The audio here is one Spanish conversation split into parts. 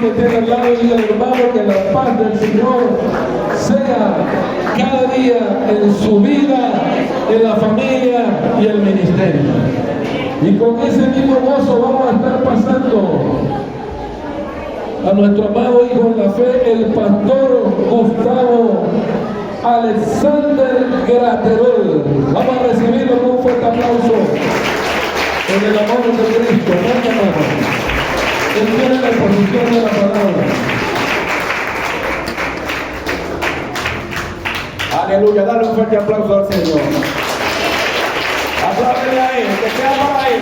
que tiene al lado y dígale, hermano, que la paz del Señor sea cada día en su vida, en la familia y el ministerio. Y con ese mismo gozo vamos a estar pasando a nuestro amado hijo en la fe, el pastor Gustavo Alexander Graterol. Vamos a recibirlo con un fuerte aplauso en el amor de Cristo. Él tiene la exposición de la palabra. Aleluya, dale un fuerte aplauso al Señor. Apláudele a Él, que sea para Él.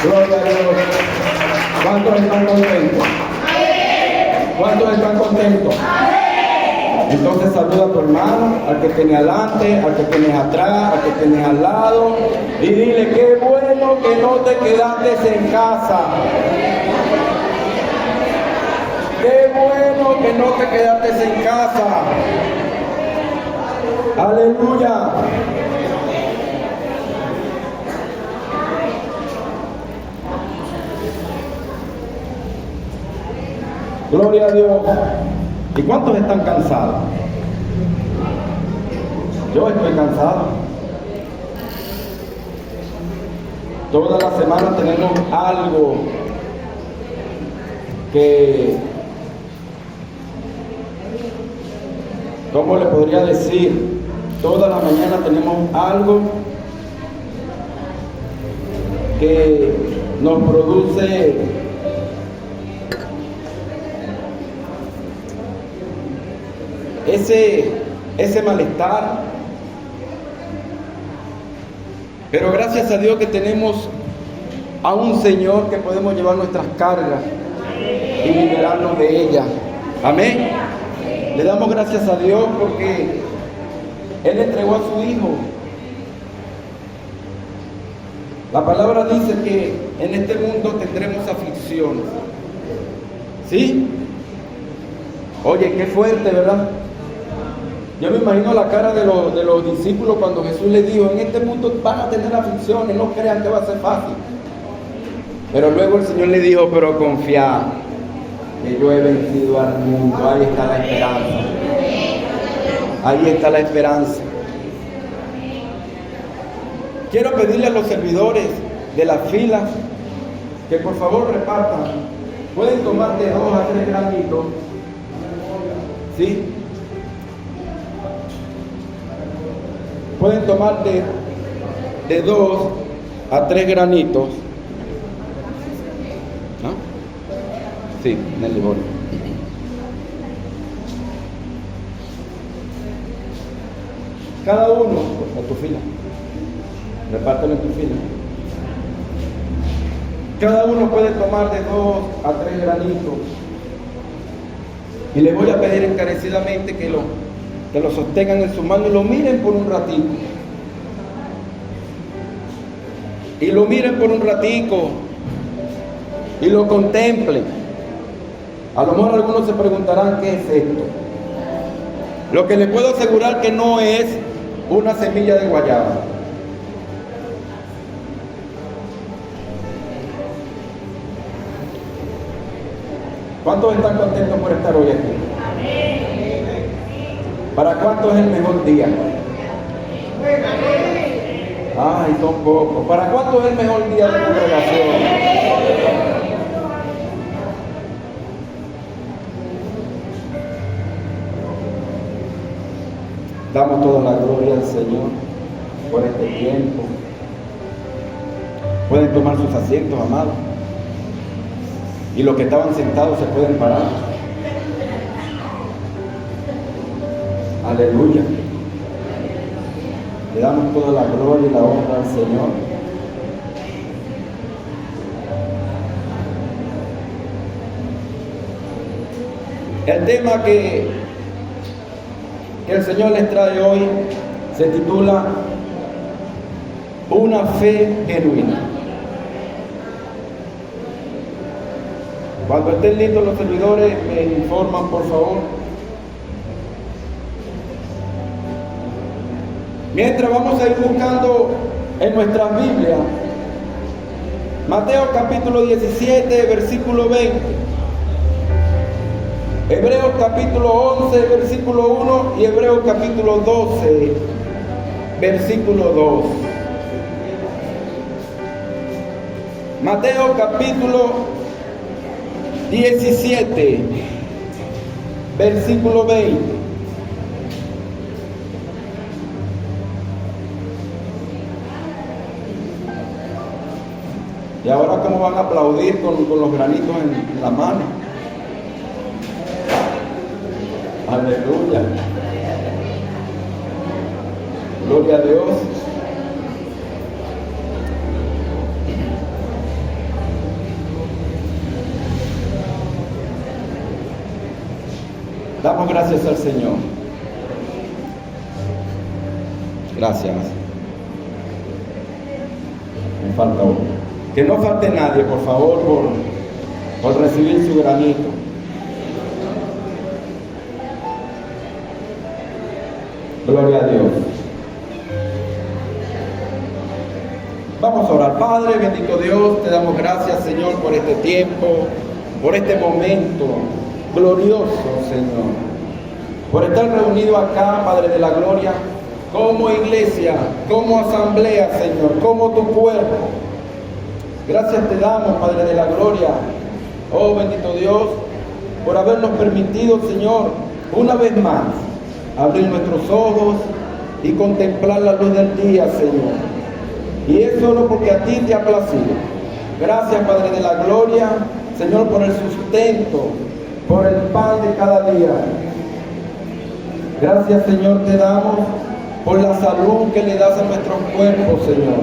Gloria a Dios. ¿Cuántos están contentos? ¿Cuántos están contentos? Entonces saluda a tu hermano, al que tienes adelante, al que tienes atrás, al que tienes al lado, y dile, qué bueno que no te quedaste en casa. Qué bueno que no te quedaste en casa. Aleluya. Gloria a Dios. ¿Y cuántos están cansados? Yo estoy cansado. Toda la semana tenemos algo que, ¿cómo le podría decir? Toda la mañana tenemos algo que nos produce ese malestar. Pero gracias a Dios que tenemos a un Señor que podemos llevar nuestras cargas y liberarnos de ellas. Amén. Le damos gracias a Dios porque Él entregó a su Hijo. La palabra dice que en este mundo tendremos aflicciones. ¿Sí? Oye, qué fuerte, ¿verdad? Yo me imagino la cara de los discípulos cuando Jesús les dijo: en este mundo van a tener aflicciones, no crean que va a ser fácil. Pero luego el Señor le dijo: pero confiad, que yo he vencido al mundo. Ahí está la esperanza. Ahí está la esperanza. Quiero pedirle a los servidores de las filas que por favor repartan. Pueden tomar de 2 a 3 granitos. ¿Sí? Pueden tomar de 2 a 3 granitos. ¿No? Sí, en el bol. Cada uno a tu fila. Repártelo en tu fila. Cada uno puede tomar de 2 a 3 granitos. Y les voy a pedir encarecidamente que lo sostengan en su mano y lo miren por un ratito. Y lo miren por un ratico. Y lo contemplen. A lo mejor algunos se preguntarán: ¿qué es esto? Lo que les puedo asegurar que no es una semilla de guayaba. ¿Cuántos están contentos por estar hoy aquí? ¿Para cuántos es el mejor día? Ay, son pocos. ¿Para cuántos es el mejor día de congregación? Damos toda la gloria al Señor por este tiempo. Pueden tomar sus asientos, amados. Y los que estaban sentados se pueden parar. Aleluya. Le damos toda la gloria y la honra al Señor. El tema que el Señor les trae hoy se titula Una fe genuina. Cuando estén listos los servidores, me informan, por favor. Mientras vamos a ir buscando en nuestras Biblias, Mateo capítulo 17, versículo 20. Hebreos capítulo 11, versículo 1 y Hebreos capítulo 12, versículo 2. Mateo capítulo 17, versículo 20. Y ahora, ¿cómo van a aplaudir con los granitos en la mano? Aleluya. Gloria a Dios. Damos gracias al Señor. Gracias. Me falta uno. Que no falte nadie, por favor, por recibir su granito. Gloria a Dios. Vamos a orar. Padre, bendito Dios, te damos gracias, Señor, por este tiempo, por este momento glorioso, Señor, por estar reunido acá, Padre de la gloria, como iglesia, como asamblea, Señor, como tu cuerpo. Gracias te damos, Padre de la gloria, oh bendito Dios, por habernos permitido, Señor, una vez más, abrir nuestros ojos y contemplar la luz del día, Señor. Y es solo porque a ti te ha placido. Gracias, Padre de la gloria, Señor, por el sustento, por el pan de cada día. Gracias, Señor, te damos por la salud que le das a nuestros cuerpos, Señor.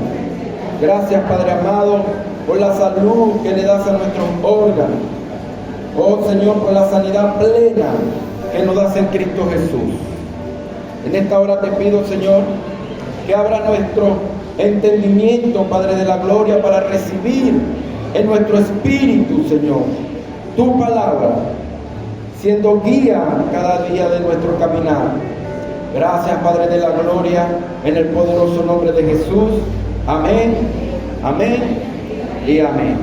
Gracias, Padre amado, por la salud que le das a nuestros órganos. Oh Señor, por la sanidad plena que nos das en Cristo Jesús. En esta hora te pido, Señor, que abra nuestro entendimiento, Padre de la gloria, para recibir en nuestro espíritu, Señor, tu palabra, siendo guía cada día de nuestro caminar. Gracias, Padre de la gloria, en el poderoso nombre de Jesús. Amén, amén y amén.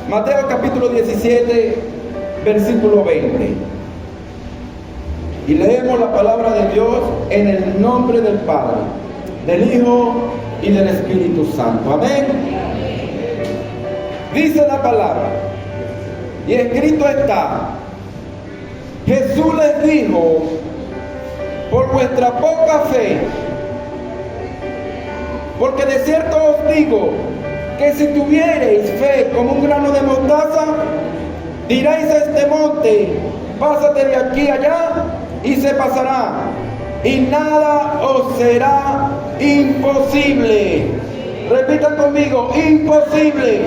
Mateo capítulo 17, versículo 20. Y leemos la palabra de Dios en el nombre del Padre, del Hijo y del Espíritu Santo. Amén. Dice la palabra, y escrito está: Jesús les dijo, por vuestra poca fe, porque de cierto os digo, que si tuviereis fe como un grano de mostaza, diréis a este monte, pásate de aquí allá, y se pasará, y nada os será imposible. Repitan conmigo, imposible.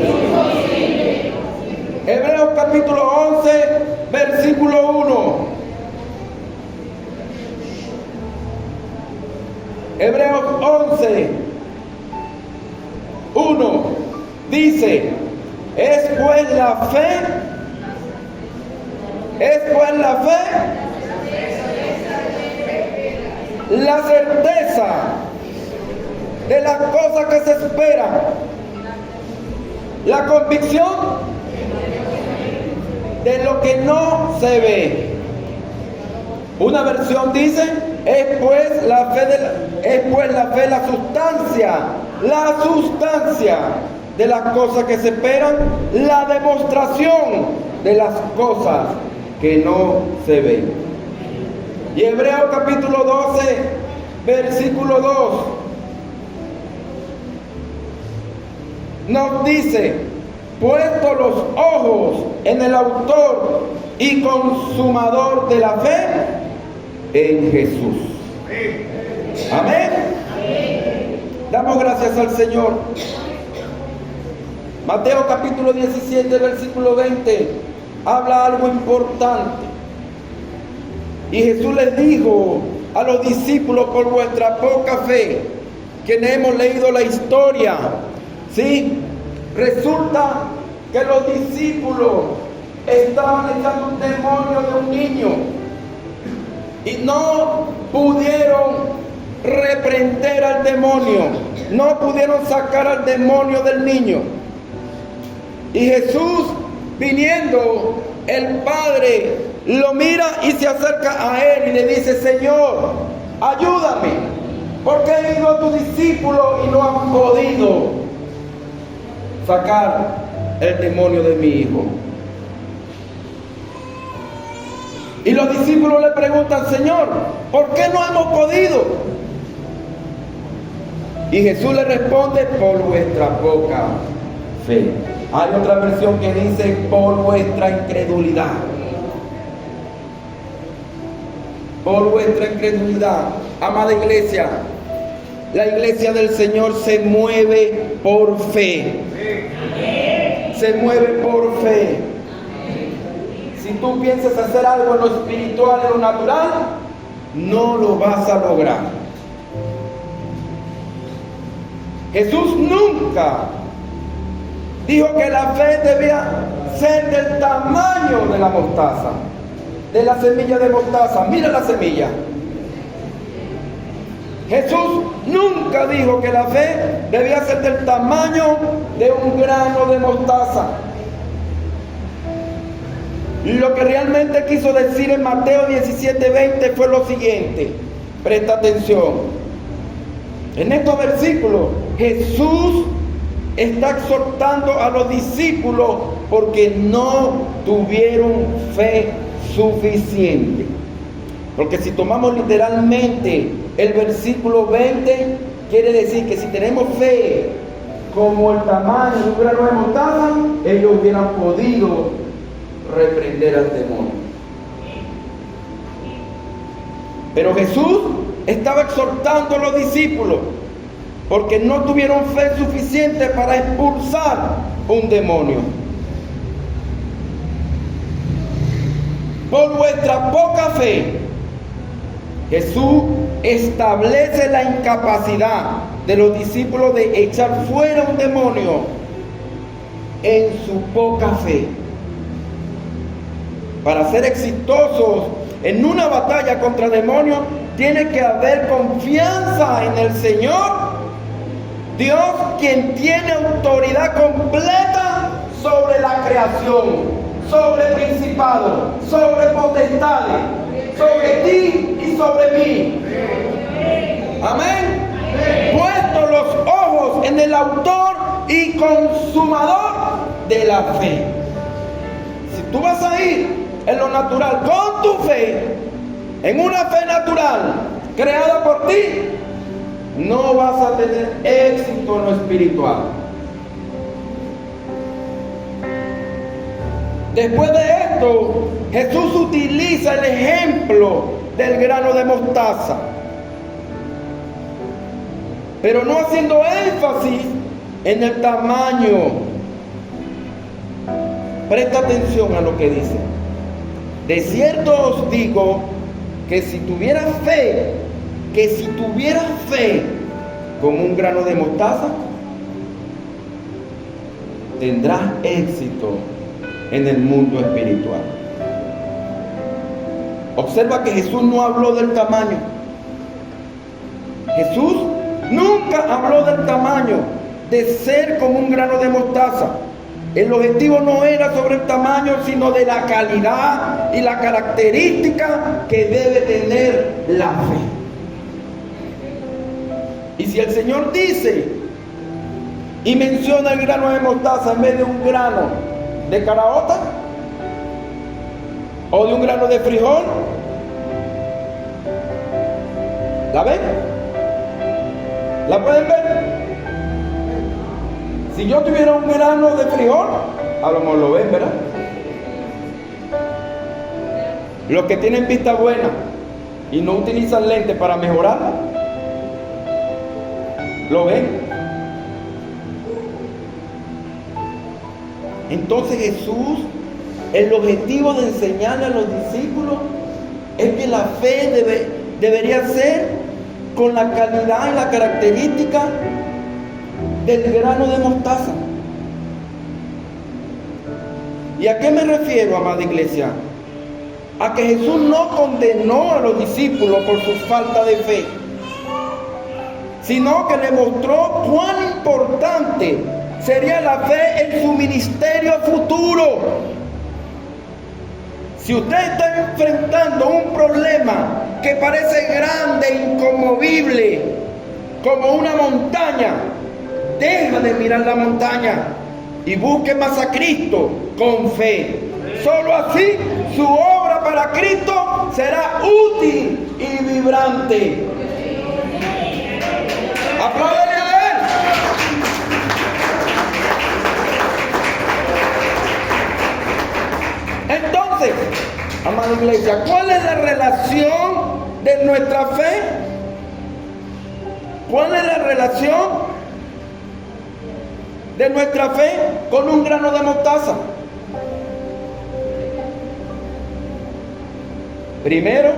Hebreos capítulo 11, versículo 1. Hebreos 11, 1 dice: es pues la fe, la certeza de las cosas que se esperan, la convicción de lo que no se ve. Una versión dice: es pues la fe la sustancia de las cosas que se esperan, la demostración de las cosas que no se ven. Y Hebreos capítulo 12, versículo 2 nos dice: puesto los ojos en el autor y consumador de la fe, en Jesús. Amén. Damos gracias al Señor. Mateo capítulo 17, versículo 20, habla algo importante. Y Jesús les dijo a los discípulos: por vuestra poca fe. Quienes hemos leído la historia, ¿sí? Resulta que los discípulos estaban echando un demonio de un niño y no pudieron reprender al demonio, no pudieron sacar al demonio del niño. Y Jesús, viniendo, el Padre lo mira y se acerca a él y le dice: Señor, ayúdame, porque he ido a tus discípulos y no han podido sacar el demonio de mi hijo. Y los discípulos le preguntan: Señor, ¿por qué no hemos podido? Y Jesús le responde: por vuestra poca fe. Hay otra versión que dice: por vuestra incredulidad. Por vuestra incredulidad. Amada iglesia, la iglesia del Señor se mueve por fe. Se mueve por fe. Si tú piensas hacer algo en lo espiritual, en lo natural, no lo vas a lograr. Jesús nunca dijo que la fe debía ser del tamaño de la mostaza, de la semilla de mostaza. Mira la semilla. Jesús nunca dijo que la fe debía ser del tamaño de un grano de mostaza. Lo que realmente quiso decir en Mateo 17:20 fue lo siguiente. Presta atención. En estos versículos, Jesús está exhortando a los discípulos porque no tuvieron fe suficiente. Porque si tomamos literalmente el versículo 20, quiere decir que si tenemos fe como el tamaño de un grano de mostaza, ellos hubieran podido reprender al demonio. Pero Jesús estaba exhortando a los discípulos porque no tuvieron fe suficiente para expulsar un demonio. Por vuestra poca fe, Jesús establece la incapacidad de los discípulos de echar fuera un demonio en su poca fe. Para ser exitosos en una batalla contra demonios, tiene que haber confianza en el Señor, Dios, quien tiene autoridad completa sobre la creación, sobre principados, sobre potestades, sobre ti y sobre mí. Amén. Puesto los ojos en el autor y consumador de la fe. Si tú vas a ir en lo natural con tu fe, en una fe natural creada por ti, no vas a tener éxito en lo espiritual. Después de esto, Jesús utiliza el ejemplo del grano de mostaza, pero no haciendo énfasis en el tamaño. Presta atención a lo que dice. De cierto os digo que si tuvieras fe, como un grano de mostaza, tendrás éxito en el mundo espiritual. Observa que Jesús no habló del tamaño. Jesús nunca habló del tamaño, de ser como un grano de mostaza. El objetivo no era sobre el tamaño, sino de la calidad y la característica que debe tener la fe. Y si el Señor dice y menciona el grano de mostaza en vez de un grano de caraota o de un grano de frijol, ¿la ven? ¿La pueden ver? Si yo tuviera un grano de frijol, a lo mejor lo ven, ¿verdad? Los que tienen vista buena y no utilizan lentes para mejorarla, ¿lo ven? Entonces Jesús, el objetivo de enseñarle a los discípulos es que la fe debería ser con la calidad y la característica del grano de mostaza. ¿Y a qué me refiero, amada iglesia? A que Jesús no condenó a los discípulos por su falta de fe, sino que le mostró cuán importante sería la fe en su ministerio futuro. Si usted está enfrentando un problema que parece grande, inconmovible, como una montaña, deja de mirar la montaña y busque más a Cristo con fe. Solo así su obra para Cristo será útil y vibrante. ¡Apláudele a Él! Entonces, amada iglesia, ¿cuál es la relación de nuestra fe? ¿Cuál es la relación de nuestra fe con un grano de mostaza? Primero,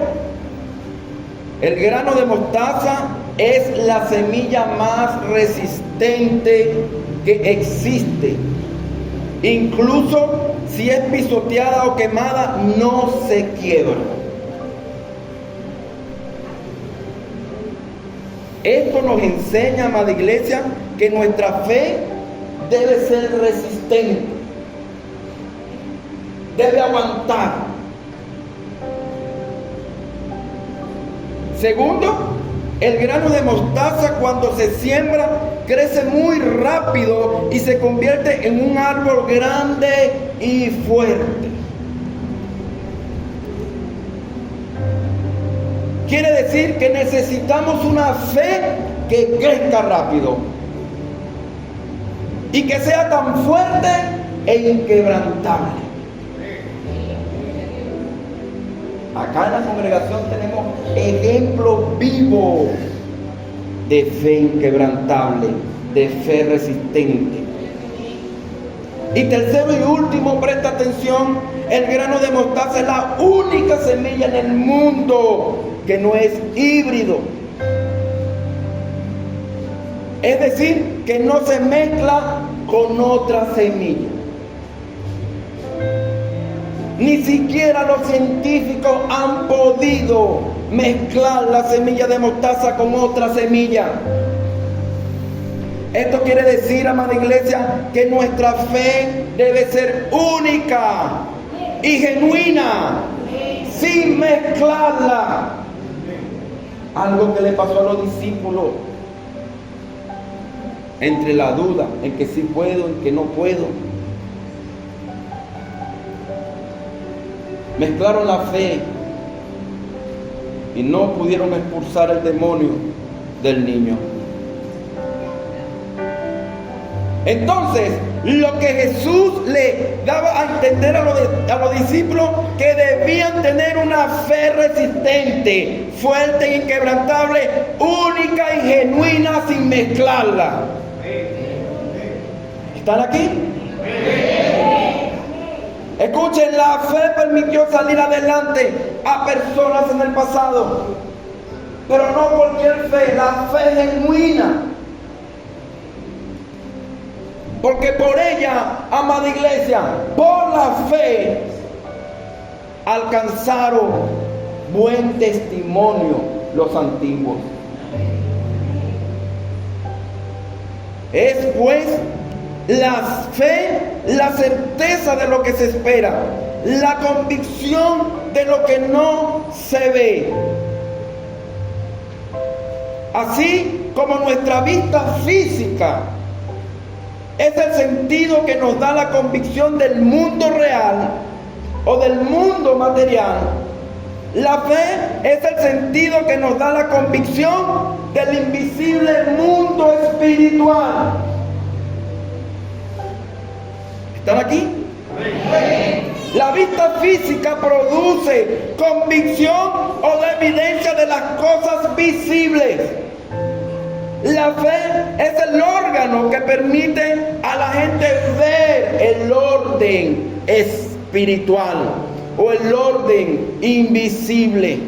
el grano de mostaza es la semilla más resistente que existe. Incluso si es pisoteada o quemada, no se quiebra. Esto nos enseña, amada iglesia, que nuestra fe debe ser resistente, debe aguantar. Segundo, el grano de mostaza, cuando se siembra, crece muy rápido y se convierte en un árbol grande y fuerte. Quiere decir que necesitamos una fe que crezca rápido y que sea tan fuerte e inquebrantable. Acá en la congregación tenemos ejemplos vivos de fe inquebrantable, de fe resistente. Y tercero y último, presta atención, el grano de mostaza es la única semilla en el mundo que no es híbrido. Es decir, que no se mezcla con otra semilla. Ni siquiera los científicos han podido mezclar la semilla de mostaza con otra semilla. Esto quiere decir, amada iglesia, que nuestra fe debe ser única y genuina, sin mezclarla. Algo que le pasó a los discípulos, entre la duda en que sí puedo, en que no puedo. Mezclaron la fe y no pudieron expulsar el demonio del niño. Entonces, lo que Jesús le daba a entender a los discípulos, que debían tener una fe resistente, fuerte e inquebrantable, única y genuina, sin mezclarla. ¿Están aquí? Escuchen, la fe permitió salir adelante a personas en el pasado, pero no cualquier fe, la fe genuina. Porque por ella, amada iglesia, por la fe, alcanzaron buen testimonio los antiguos. Es pues la fe, la certeza de lo que se espera, la convicción de lo que no se ve. Así como nuestra vista física es el sentido que nos da la convicción del mundo real o del mundo material, la fe es el sentido que nos da la convicción del invisible mundo espiritual. ¿Están aquí? La vista física produce convicción o la evidencia de las cosas visibles. La fe es el órgano que permite a la gente ver el orden espiritual o el orden invisible.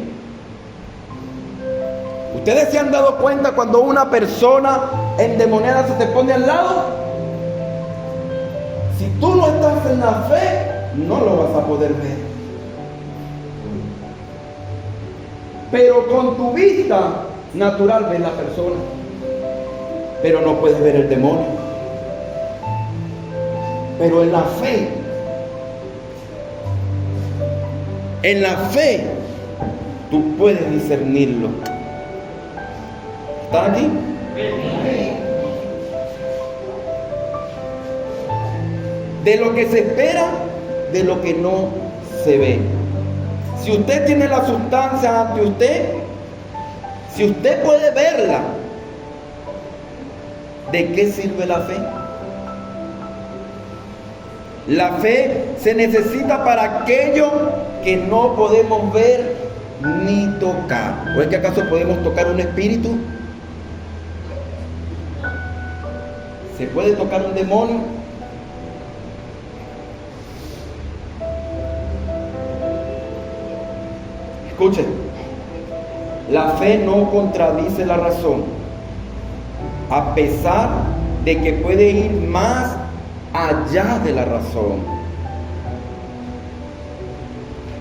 ¿Ustedes se han dado cuenta cuando una persona endemoniada se te pone al lado? Si tú no estás en la fe, no lo vas a poder ver. Pero con tu vista natural ves la persona, pero no puedes ver el demonio. Pero en la fe, tú puedes discernirlo. ¿Están aquí? De lo que se espera, de lo que no se ve. Si usted tiene la sustancia ante usted, si usted puede verla, ¿de qué sirve la fe? La fe se necesita para aquello que no podemos ver ni tocar. ¿O es que acaso podemos tocar un espíritu? ¿Se puede tocar un demonio? Escuchen, la fe no contradice la razón, a pesar de que puede ir más allá de la razón.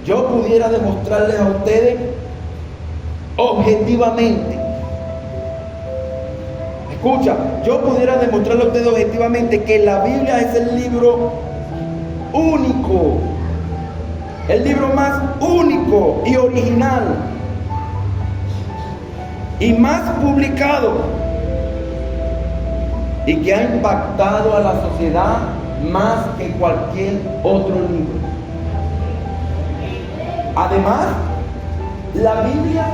Yo pudiera demostrarles a ustedes objetivamente, escucha, yo pudiera demostrarles a ustedes objetivamente que la Biblia es el libro único, el libro más único y original y más publicado, y que ha impactado a la sociedad más que cualquier otro libro. Además, la Biblia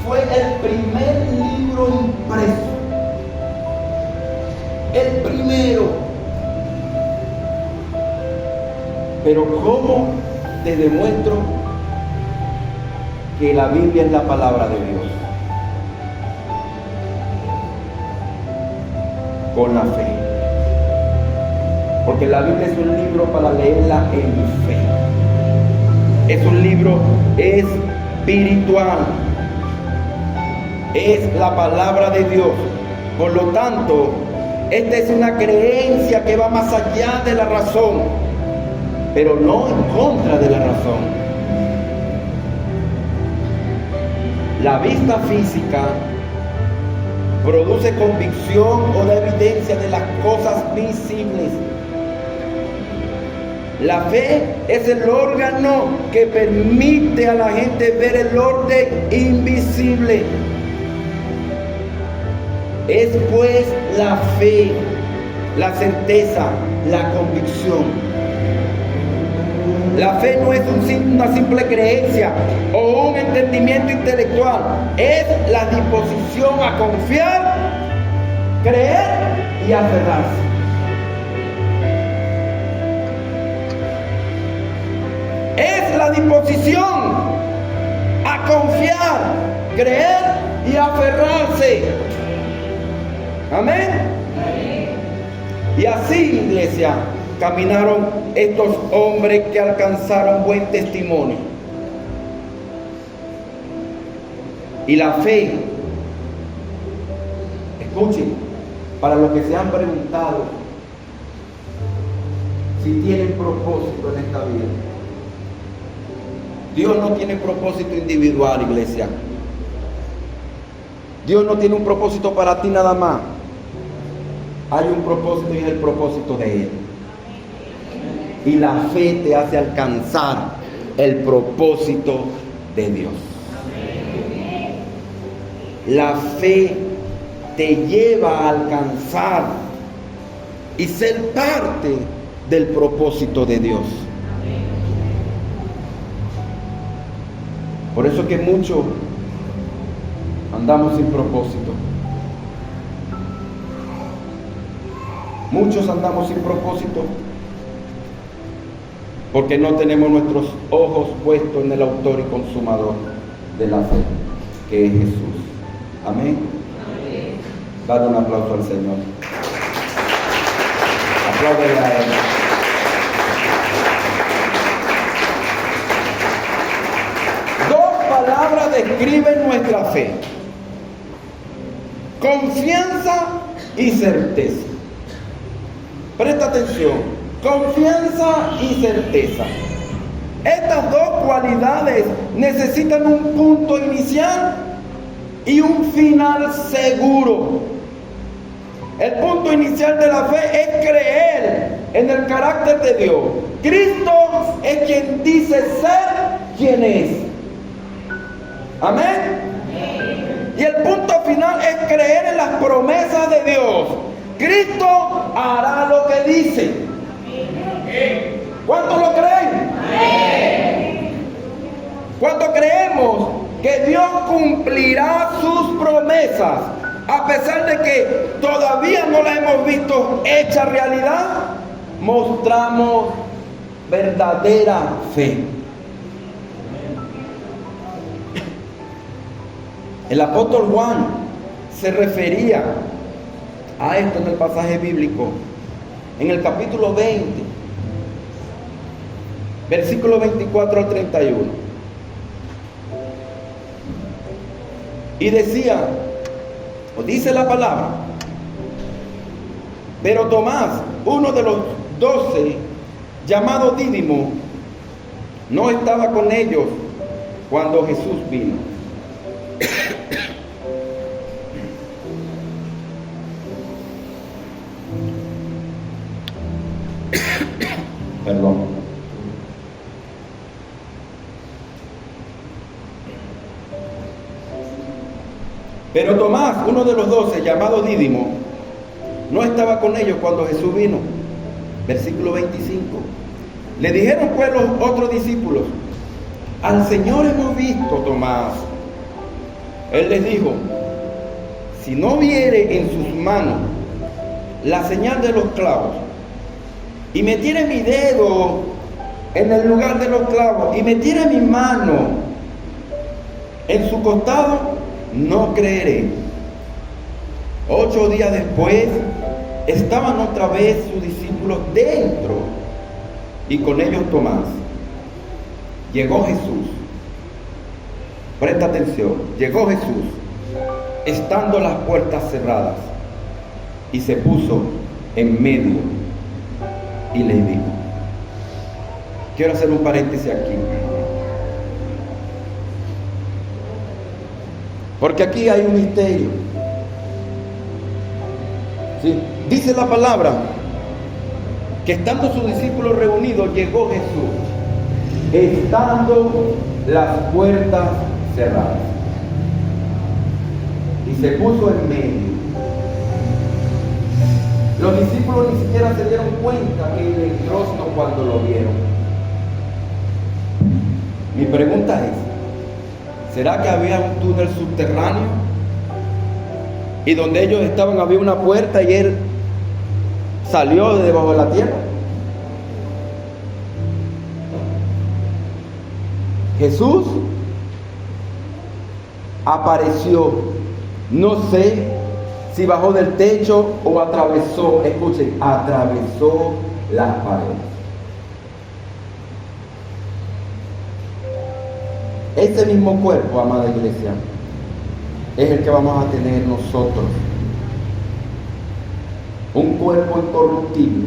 fue el primer libro impreso, el primero. Pero ¿cómo te demuestro que la Biblia es la palabra de Dios. Con la fe. Porque la Biblia es un libro para leerla en fe. Es un libro espiritual. Es la palabra de Dios. Por lo tanto, esta es una creencia que va más allá de la razón, pero no en contra de la razón. La vista física produce convicción o da evidencia de las cosas visibles. La fe es el órgano que permite a la gente ver el orden invisible. Es pues la fe, la certeza, la convicción. La fe no es una simple creencia o un entendimiento intelectual. Es la disposición a confiar, creer y aferrarse. Es la disposición a confiar, creer y aferrarse. Amén. Y así, iglesia, caminaron estos hombres que alcanzaron buen testimonio. Y la fe, escuchen, para los que se han preguntado si tienen propósito en esta vida. Dios no tiene propósito individual, iglesia. Dios no tiene un propósito para ti nada más. Hay un propósito y es el propósito de Él. Y la fe te hace alcanzar el propósito de Dios. La fe te lleva a alcanzar y ser parte del propósito de Dios. Por eso que muchos andamos sin propósito. Muchos andamos sin propósito porque no tenemos nuestros ojos puestos en el autor y consumador de la fe, que es Jesús. Amén. Amén. Dale un aplauso al Señor. Apláudele a Él. Dos palabras describen nuestra fe: confianza y certeza. Presta atención, confianza y certeza. Estas dos cualidades necesitan un punto inicial y un final seguro. El punto inicial de la fe es creer en el carácter de Dios. Cristo es quien dice ser quien es. Amén. Y el punto final es creer en las promesas de Dios. Cristo hará lo que dice. ¿Cuántos lo creen? ¿Cuántos creemos que Dios cumplirá sus promesas a pesar de que todavía no la hemos visto hecha realidad? Mostramos verdadera fe. El apóstol Juan se refería a esto en el pasaje bíblico, en el capítulo 20, versículo 24 al 31. Y decía, o dice la palabra, pero Tomás, uno de los 12, llamado Dídimo, no estaba con ellos cuando Jesús vino. Perdón. Pero Tomás, uno de los 12, llamado Dídimo, no estaba con ellos cuando Jesús vino. Versículo 25. Le dijeron pues los otros discípulos: al Señor hemos visto, Tomás. Él les dijo: si no viere en sus manos la señal de los clavos, y metiere mi dedo en el lugar de los clavos, y metiere mi mano en su costado, no creeré. 8 días después, estaban otra vez sus discípulos dentro, y con ellos Tomás. Llegó Jesús. Presta atención. Llegó Jesús, estando las puertas cerradas, y se puso en medio y les dijo. Quiero hacer un paréntesis aquí, porque aquí hay un misterio. ¿Sí? Dice la palabra que estando sus discípulos reunidos, llegó Jesús, estando las puertas cerradas, y se puso en medio. Los discípulos ni siquiera se dieron cuenta que él entró cuando lo vieron. Mi pregunta es, ¿será que había un túnel subterráneo? Y donde ellos estaban había una puerta y él salió de debajo de la tierra. Jesús apareció, no sé si bajó del techo o atravesó, escuchen, atravesó las paredes. Ese mismo cuerpo, amada iglesia, es el que vamos a tener nosotros. Un cuerpo incorruptible,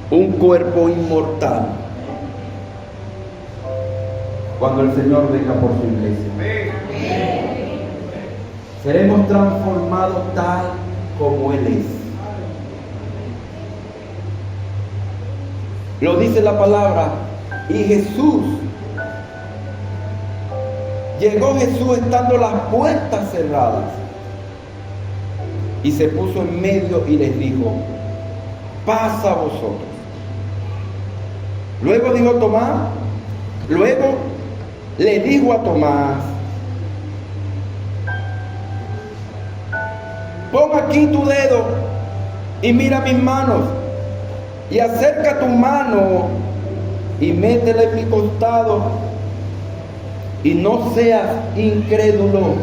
un cuerpo inmortal, cuando el Señor venga por su iglesia. Seremos transformados tal como Él es. Lo dice la palabra. Y Jesús, llegó Jesús estando las puertas cerradas, y se puso en medio y les dijo, paz a vosotros. Luego le dijo a Tomás, pon aquí tu dedo y mira mis manos, y acerca tu mano y métela en mi costado, y no seas incrédulo,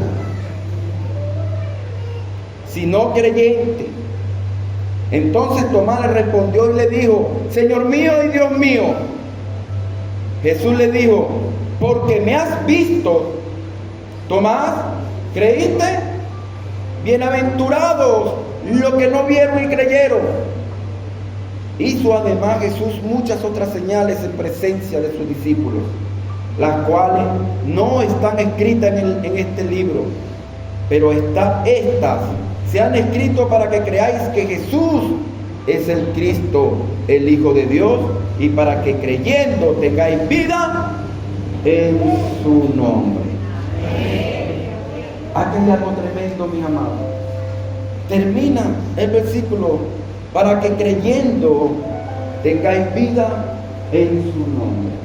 sino creyente. Entonces Tomás le respondió y le dijo, Señor mío y Dios mío. Jesús le dijo, porque me has visto, Tomás, ¿creíste? Bienaventurados los que no vieron y creyeron. Hizo además Jesús muchas otras señales en presencia de sus discípulos, las cuales no están escritas en este libro, pero estas se han escrito para que creáis que Jesús es el Cristo, el Hijo de Dios, y para que creyendo tengáis vida en su nombre. Aquí hay algo tremendo, mis amados. Termina el versículo, para que creyendo tengáis vida en su nombre.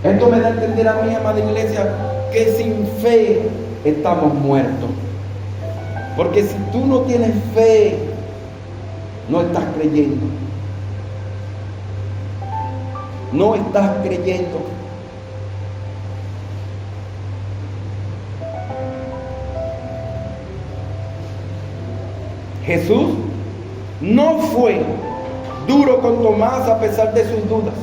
Esto me da a entender a mí, amada iglesia, que sin fe estamos muertos. Porque si tú no tienes fe, no estás creyendo. No estás creyendo. Jesús no fue duro con Tomás a pesar de sus dudas.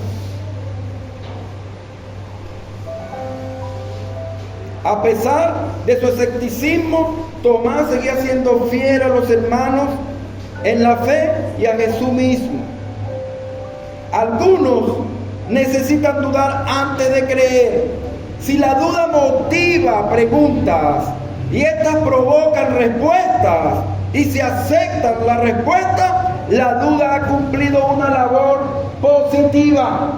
A pesar de su escepticismo, Tomás seguía siendo fiel a los hermanos en la fe y a Jesús mismo. Algunos necesitan dudar antes de creer. Si la duda motiva preguntas y estas provocan respuestas y se aceptan la respuesta, la duda ha cumplido una labor positiva.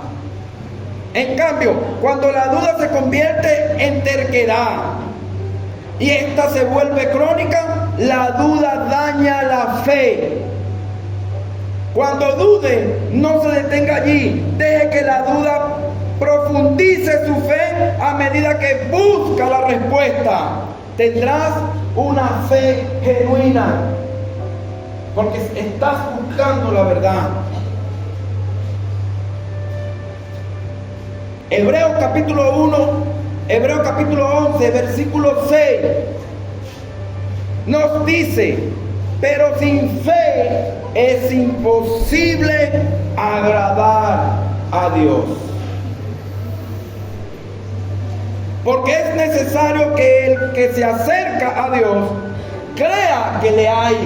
En cambio, cuando la duda se convierte en terquedad y esta se vuelve crónica, la duda daña la fe. Cuando dude, no se detenga allí. Deje que la duda profundice su fe a medida que busca la respuesta. Tendrás una fe genuina, porque estás buscando la verdad. Hebreos capítulo 1, Hebreos capítulo 11, versículo 6, nos dice: pero sin fe es imposible agradar a Dios. Porque es necesario que el que se acerca a Dios crea que le hay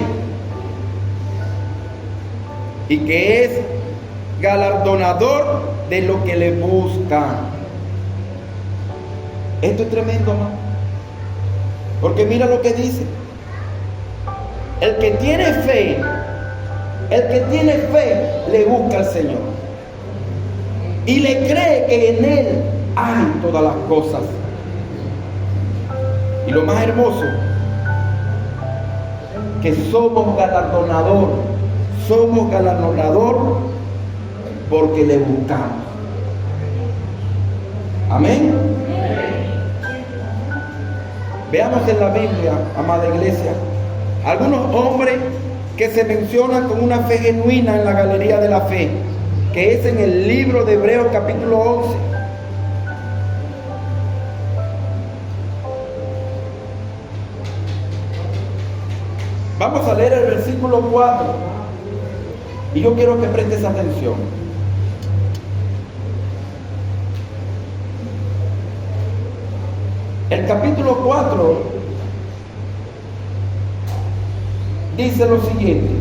y que es galardonador de lo que le busca. Esto es tremendo, ¿no? Porque mira lo que dice: el que tiene fe le busca al Señor y le cree que en Él hay todas las cosas. Y lo más hermoso, que somos galardonador porque le buscamos. Amén. Veamos en la Biblia, amada iglesia, algunos hombres que se mencionan con una fe genuina en la galería de la fe, que es en el libro de Hebreos capítulo 11. Vamos a leer el versículo 4 y yo quiero que prestes atención. El capítulo 4 dice lo siguiente: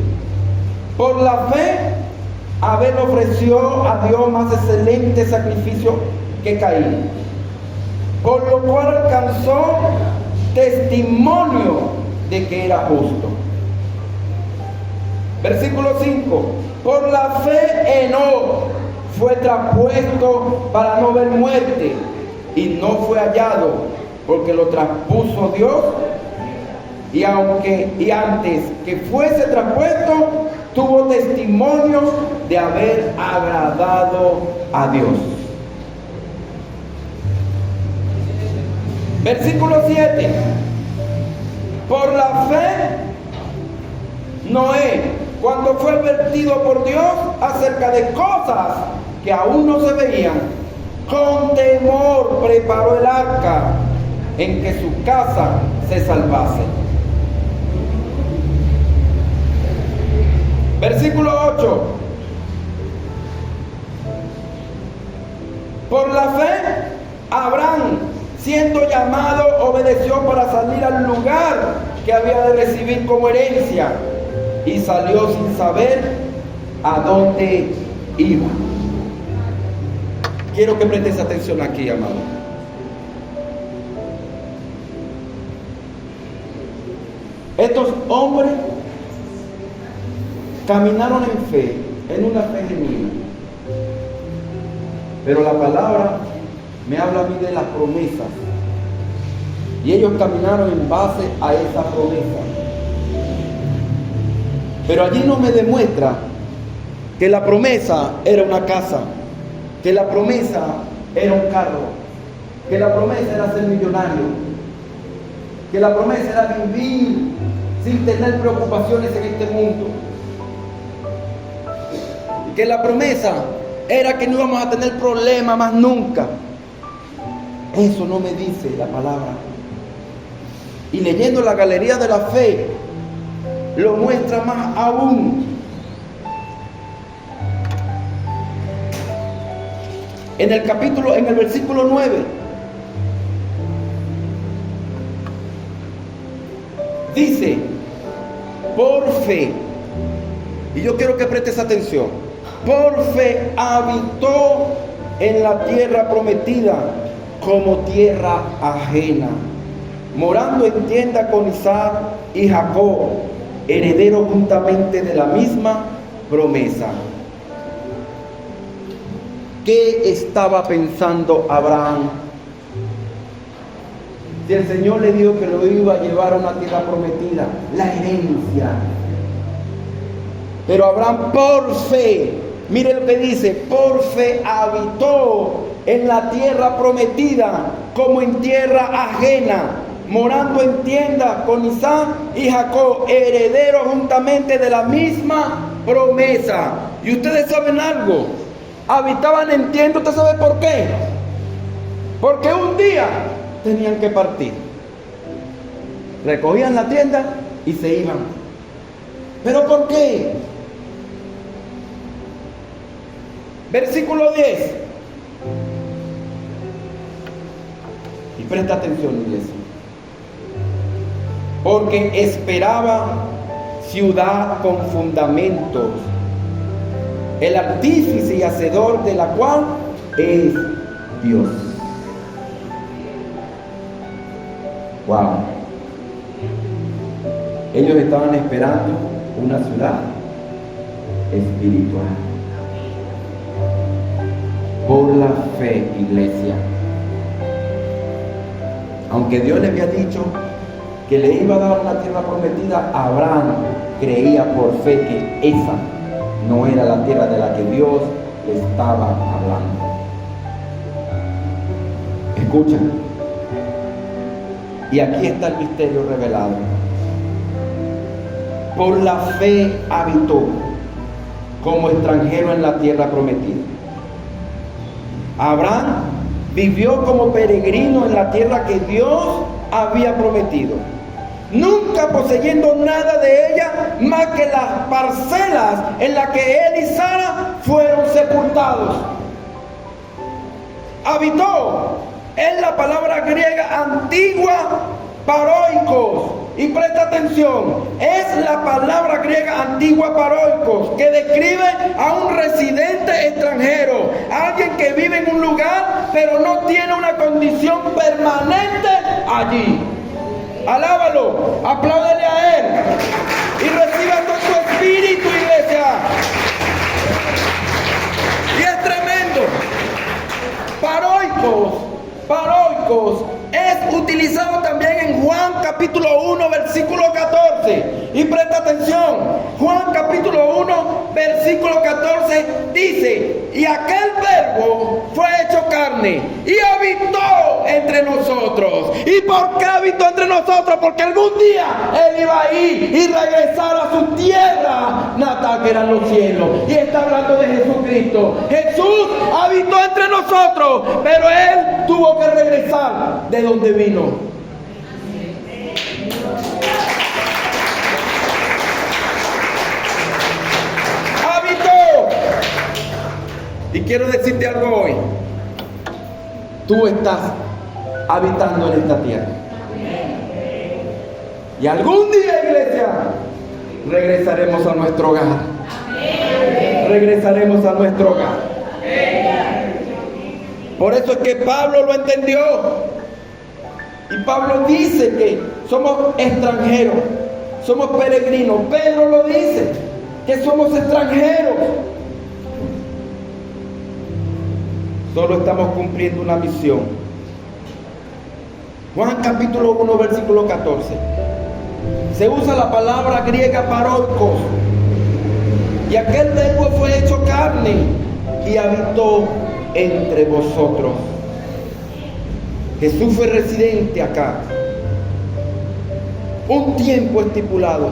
por la fe Abel ofreció a Dios más excelente sacrificio que Caín, por lo cual alcanzó testimonio de que era justo. Versículo 5: por la fe Enoc fue traspuesto para no ver muerte, y no fue hallado, porque lo traspuso Dios, y antes que fuese traspuesto, tuvo testimonio de haber agradado a Dios. Versículo 7: por la fe Noé, cuando fue advertido por Dios acerca de cosas que aún no se veían, con temor preparó el arca en que su casa se salvase. Versículo 8: por la fe Abraham, siendo llamado, obedeció para salir al lugar que había de recibir como herencia, y salió sin saber a dónde iba. Quiero que prestes atención aquí, amado. Estos hombres caminaron en fe, en una fe genuina. Pero la palabra me habla a mí de las promesas. Y ellos caminaron en base a esa promesa. Pero allí no me demuestra que la promesa era una casa, que la promesa era un carro, que la promesa era ser millonario, que la promesa era vivir sin tener preocupaciones en este mundo, que la promesa era que no íbamos a tener problemas más nunca. Eso no me dice la palabra. Y leyendo la galería de la fe, lo muestra más aún. En el versículo 9, dice: por fe, y yo quiero que prestes atención, por fe habitó en la tierra prometida como tierra ajena, morando en tienda con Isaac y Jacob, heredero juntamente de la misma promesa. ¿Qué estaba pensando Abraham? Si el Señor le dijo que lo iba a llevar a una tierra prometida, la herencia. Pero Abraham, por fe, mire lo que dice: por fe habitó en la tierra prometida como en tierra ajena, morando en tienda con Isaac y Jacob, herederos juntamente de la misma promesa. Y ustedes saben algo, habitaban en tienda. ¿Usted sabe por qué? porque un día tenían que partir. Recogían la tienda y se iban. ¿Pero por qué? Versículo 10. Y presta atención, iglesia. Porque esperaba ciudad con fundamentos, el artífice y hacedor de la cual es Dios. Wow. Ellos estaban esperando una ciudad espiritual. Por la fe, iglesia. Aunque Dios le había dicho que le iba a dar una tierra prometida, Abraham creía por fe que esa no era la tierra de la que Dios le estaba hablando. Escucha. Y aquí está el misterio revelado. Por la fe habitó como extranjero en la tierra prometida. Abraham vivió como peregrino en la tierra que Dios había prometido, nunca poseyendo nada de ella más que las parcelas en las que él y Sara fueron sepultados. Habitó es la palabra griega antigua paroikos, y presta atención, es la palabra griega antigua paroikos que describe a un residente extranjero, alguien que vive en un lugar pero no tiene una condición permanente allí. Alábalo, apláudele a él y reciba con su espíritu, iglesia. Y es tremendo. Paroikos es utilizado también en Juan capítulo 1 versículo 14. Y presta atención, Juan capítulo 1 versículo 14 dice: y aquel verbo fue hecho carne y habitó entre nosotros. ¿Y por qué habitó entre nosotros? Porque algún día él iba a ir y regresar a su tierra natal, que eran los cielos. Y está hablando de Jesucristo. Jesús habitó entre nosotros, pero él tuvo que regresar de donde vino. Y quiero decirte algo hoy. Tú estás habitando en esta tierra. Y algún día, iglesia, regresaremos a nuestro hogar. Regresaremos a nuestro hogar. Por eso es que Pablo lo entendió. Y Pablo dice que somos extranjeros, somos peregrinos. Pedro lo dice, que somos extranjeros. Solo estamos cumpliendo una misión. Juan capítulo 1 versículo 14. Se usa la palabra griega paroikos. Y aquel verbo fue hecho carne y habitó entre vosotros. Jesús fue residente acá un tiempo estipulado,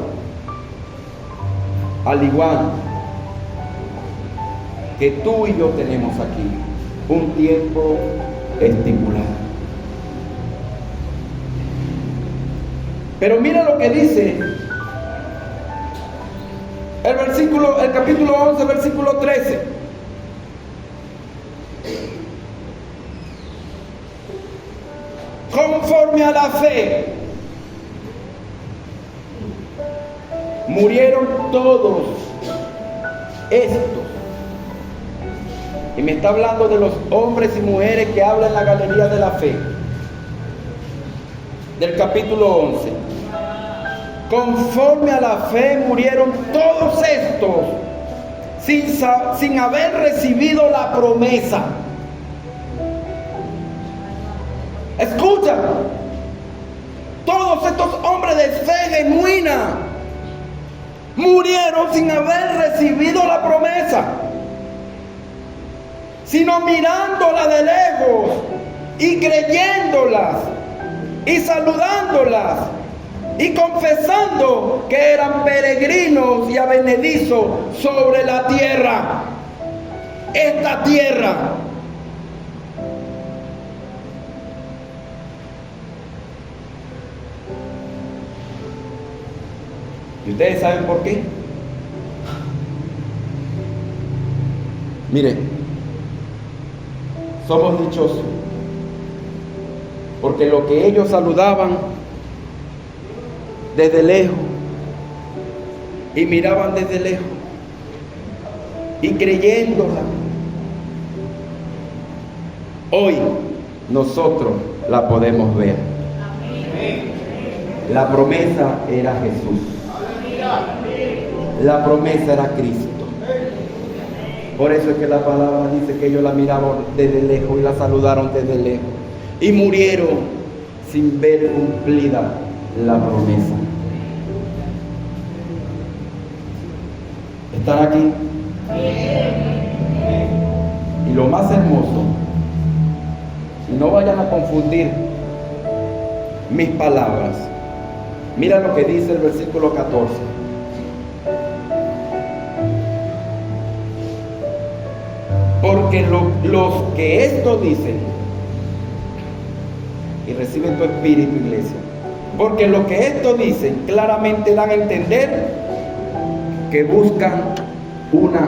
al igual que tú y yo tenemos aquí un tiempo estipulado. Pero mira lo que dice el capítulo 11, versículo 13. Conforme a la fe, murieron todos estos. Y me está hablando de los hombres y mujeres que hablan en la galería de la fe, del capítulo 11. Conforme a la fe murieron todos estos sin haber recibido la promesa. Escucha, todos estos hombres de fe genuina murieron sin haber recibido la promesa, sino mirándola de lejos y creyéndolas y saludándolas y confesando que eran peregrinos y advenedizos sobre la tierra. Esta tierra ¿Y ustedes saben por qué? Mire, somos dichosos, porque lo que ellos saludaban desde lejos y miraban desde lejos y creyéndola, hoy nosotros la podemos ver. La promesa era Jesús. La promesa era Cristo. Por eso es que la palabra dice que ellos la miraban desde lejos y la saludaron desde lejos. Y murieron sin ver cumplida la promesa. ¿Están aquí? Y lo más hermoso, y no vayan a confundir mis palabras. Mira lo que dice el versículo 14. Porque los que esto dicen, y reciben tu espíritu, iglesia, porque los que esto dicen claramente dan a entender que buscan una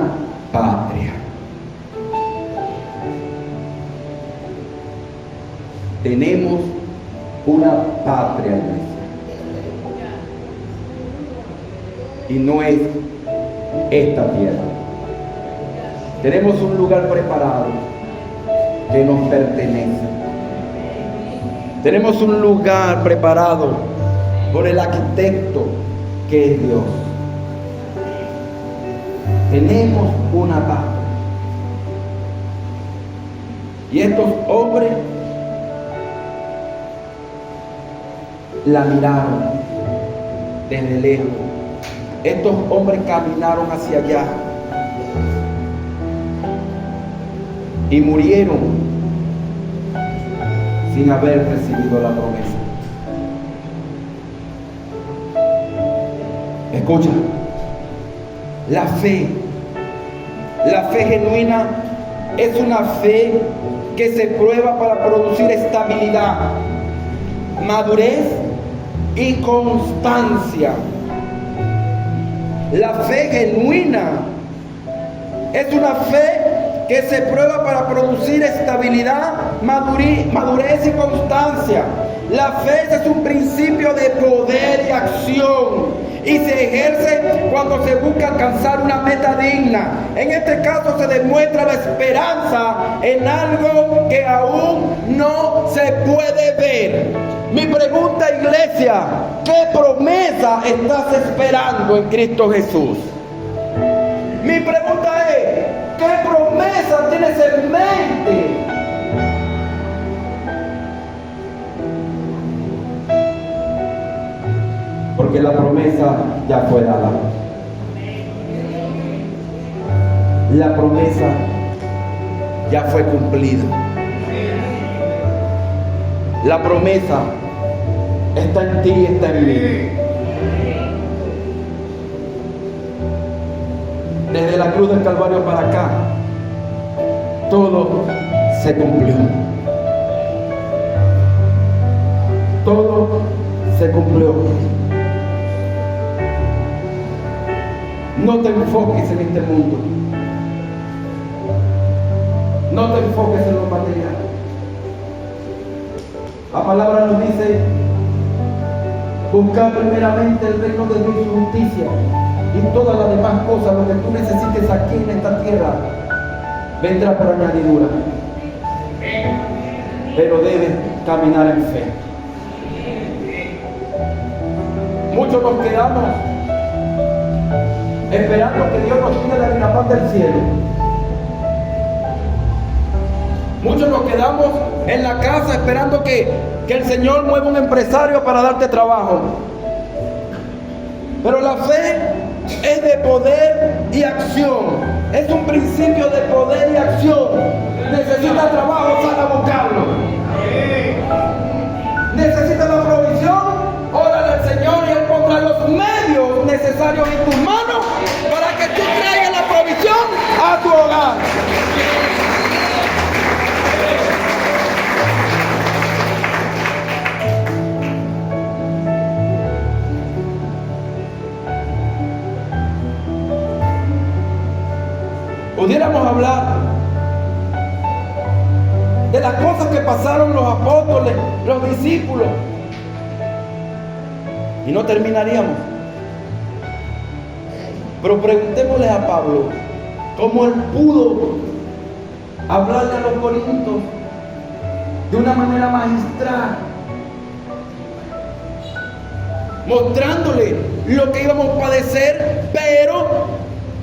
patria. Tenemos una patria, iglesia. Y no es esta tierra. Tenemos un lugar preparado que nos pertenece. Tenemos un lugar preparado por el arquitecto que es Dios. Tenemos una patria. Y estos hombres la miraron desde lejos. Estos hombres caminaron hacia allá y murieron sin haber recibido la promesa. Escucha, la fe genuina es una fe que se prueba para producir estabilidad, madurez y constancia. La fe genuina es una fe que se prueba para producir estabilidad, madurez y constancia. La fe es un principio de poder y acción y se ejerce cuando se busca alcanzar una meta digna. En este caso se demuestra la esperanza en algo que aún no se puede ver. Mi pregunta, iglesia, ¿qué promesa estás esperando en Cristo Jesús? Mi pregunta es, ¿qué promesa tienes en mente? Porque la promesa ya fue dada. La promesa ya fue cumplida. La promesa está en ti y está en mí. Desde la cruz del Calvario para acá, todo se cumplió. Todo se cumplió. No te enfoques en este mundo. No te enfoques en lo material. La palabra nos dice: buscar primeramente el reino de Dios y su justicia, y todas las demás cosas, lo que tú necesites aquí en esta tierra, vendrá por añadidura. Pero debes caminar en fe. Muchos nos quedamos esperando que Dios nos tire la guinapán del cielo. Muchos nos quedamos en la casa esperando que el Señor mueva un empresario para darte trabajo. Pero la fe es de poder y acción. Es un principio de poder y acción. Necesita trabajo, sal a buscarlo. Necesita la provisión, órale al Señor y Él pondrá los medios necesarios en tus manos para que tú traigas la provisión a tu hogar. cosas que pasaron los apóstoles, los discípulos. Y no terminaríamos. Pero preguntémosle a Pablo cómo él pudo hablarle a los corintios de una manera magistral, mostrándole lo que íbamos a padecer, pero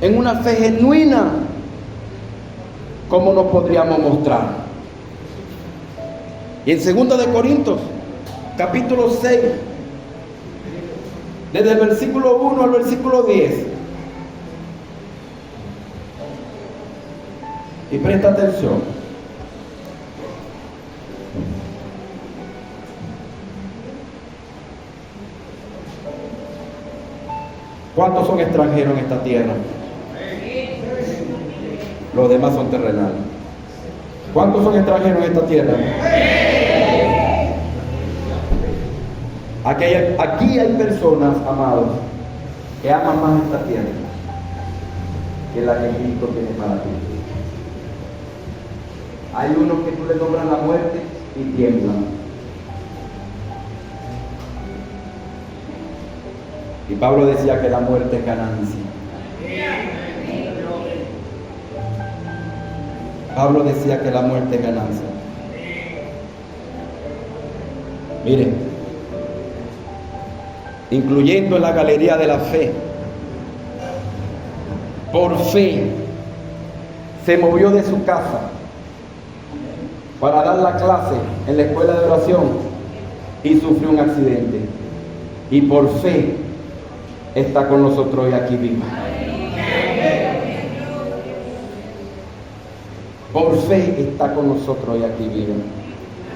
en una fe genuina. ¿Cómo nos podríamos mostrar? Y en 2 de Corintios, capítulo 6, desde el versículo 1 al versículo 10. Y presta atención. ¿Cuántos son extranjeros en esta tierra? Los demás son terrenales. ¿Cuántos son extranjeros en esta tierra? Aquí hay personas, amados, que aman más esta tierra que la que Cristo tiene para ti. Hay unos que tú le nombras la muerte y tiemblan. Y Pablo decía que la muerte es ganancia. Pablo decía que la muerte es ganancia. Miren, incluyendo en la galería de la fe, por fe, se movió de su casa para dar la clase en la escuela de oración y sufrió un accidente. Y por fe está con nosotros hoy aquí vivo. Por fe está con nosotros hoy aquí vivo,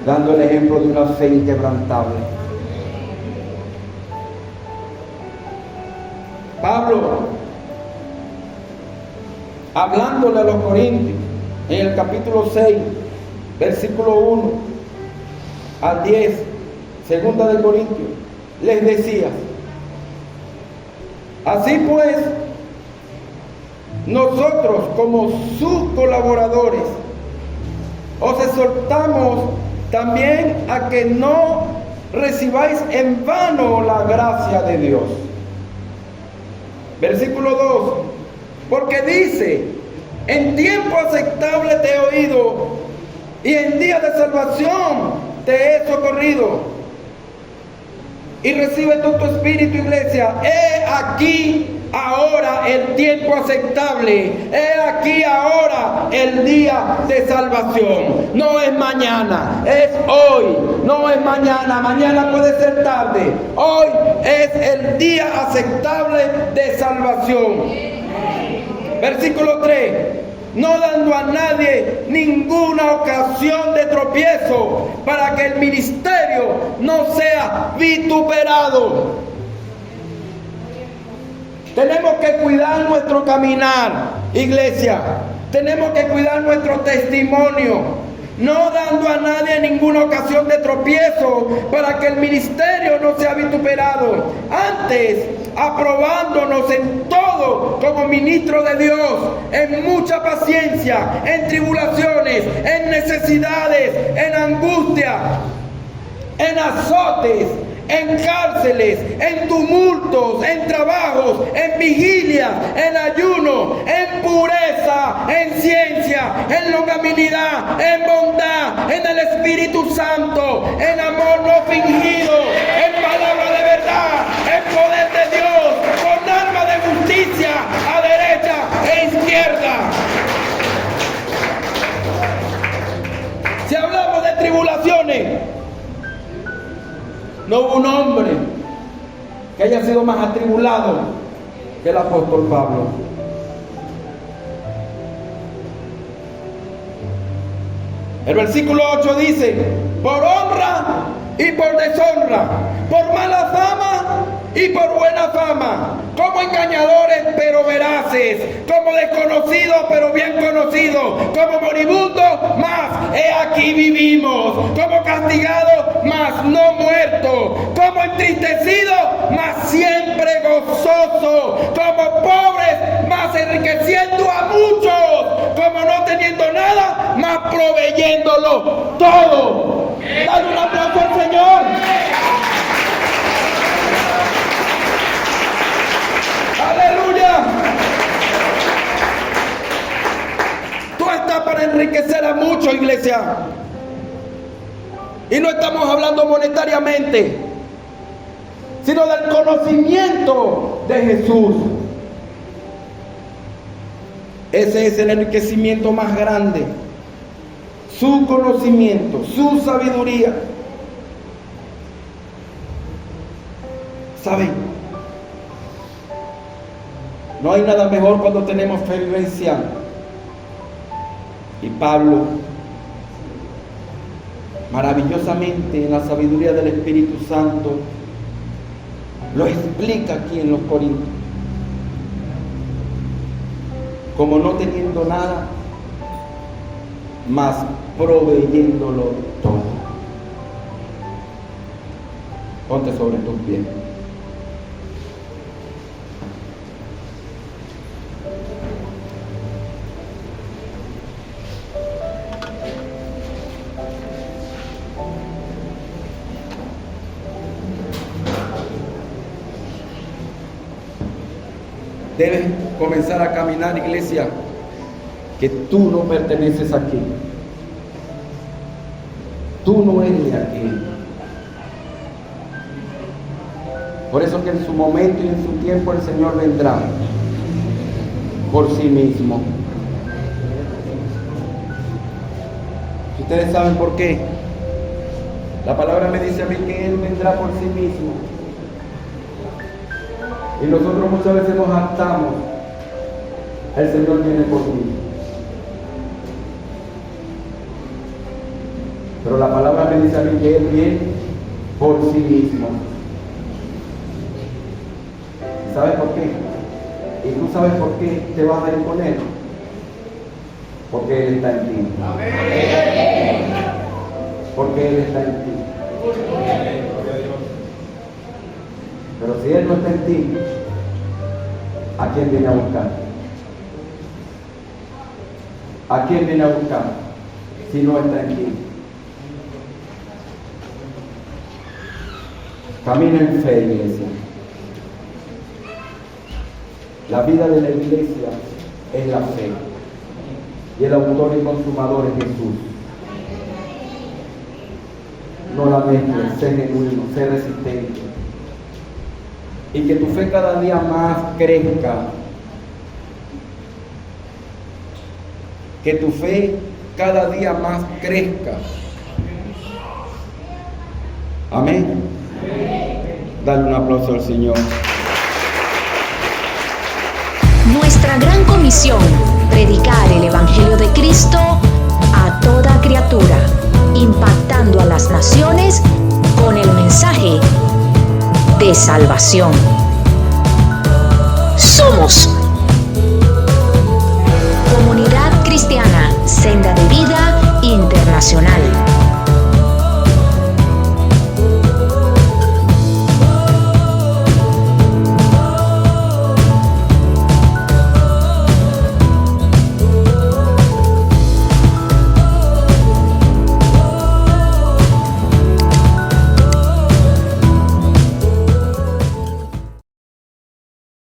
dando el ejemplo de una fe inquebrantable. Pablo, hablándole a los corintios en el capítulo 6, versículo 1 al 10, 2 de Corintios, les decía: así pues, nosotros como sus colaboradores os exhortamos también a que no recibáis en vano la gracia de Dios. Versículo 2, porque dice: en tiempo aceptable te he oído, y en día de salvación te he socorrido. Y recibe tú tu espíritu, iglesia. He aquí ahora el tiempo aceptable. He aquí ahora el día de salvación. No es mañana, es hoy. No es mañana, mañana puede ser tarde. Hoy es el día aceptable de salvación. Versículo 3. No dando a nadie ninguna ocasión de tropiezo, para que el ministerio no sea vituperado. Tenemos que cuidar nuestro caminar, iglesia. Tenemos que cuidar nuestro testimonio, no dando a nadie ninguna ocasión de tropiezo, para que el ministerio no sea vituperado. Antes, aprobándonos en todo como ministro de Dios, en mucha paciencia, en tribulaciones, en necesidades, en angustia, en azotes, en cárceles, en tumultos, en trabajos, en vigilia, en ayuno, en pureza, en ciencia, en longanimidad, en bondad, en el Espíritu Santo, en amor no fingido, en palabra de verdad, en poder de Dios, con arma de justicia a derecha e izquierda. Si hablamos de tribulaciones, no hubo un hombre que haya sido más atribulado que el apóstol Pablo. El versículo 8 dice: por honra y por deshonra, por mala fama y por buena fama, como engañadores pero veraces, como desconocidos pero bien conocidos, como moribundos, mas he aquí vivimos, como castigados, mas no muertos, como entristecidos, mas siempre gozosos, como pobres, mas enriqueciendo a muchos, como no teniendo nada, mas proveyéndolo todo. Dale un aplauso al Señor. Aleluya. Tú estás para enriquecer a muchos, iglesia. Y no estamos hablando monetariamente, sino del conocimiento de Jesús. Ese es el enriquecimiento más grande. Su conocimiento, su sabiduría. ¿Saben? No hay nada mejor cuando tenemos fe vivencial. Y Pablo, maravillosamente en la sabiduría del Espíritu Santo, lo explica aquí en los Corintios. Como no teniendo nada, mas proveyéndolo todo. Ponte sobre tus pies. Debes comenzar a caminar, iglesia, que tú no perteneces aquí. Tú no eres de aquí. Por eso que en su momento y en su tiempo el Señor vendrá por sí mismo. Ustedes saben por qué. La palabra me dice a mí que Él vendrá por sí mismo. Y nosotros muchas veces nos hartamos. El Señor viene por ti. Pero la palabra me dice a mí que Él viene por sí mismo. ¿Sabes por qué? Y tú sabes por qué te vas a ir con Él. Porque Él está en ti. Porque Él está en ti. Pero si Él no está en ti, ¿a quién viene a buscar? ¿A quién viene a buscar si no está en ti? Camina en fe, iglesia. La vida de la iglesia es la fe. Y el autor y consumador es Jesús. No la mezcles, sé genuino, sé resistente. Y que tu fe cada día más crezca. Que tu fe cada día más crezca. Amén. Dale un aplauso al Señor. Nuestra gran comisión, predicar el Evangelio de Cristo a toda criatura, impactando a las naciones con el mensaje de salvación. Somos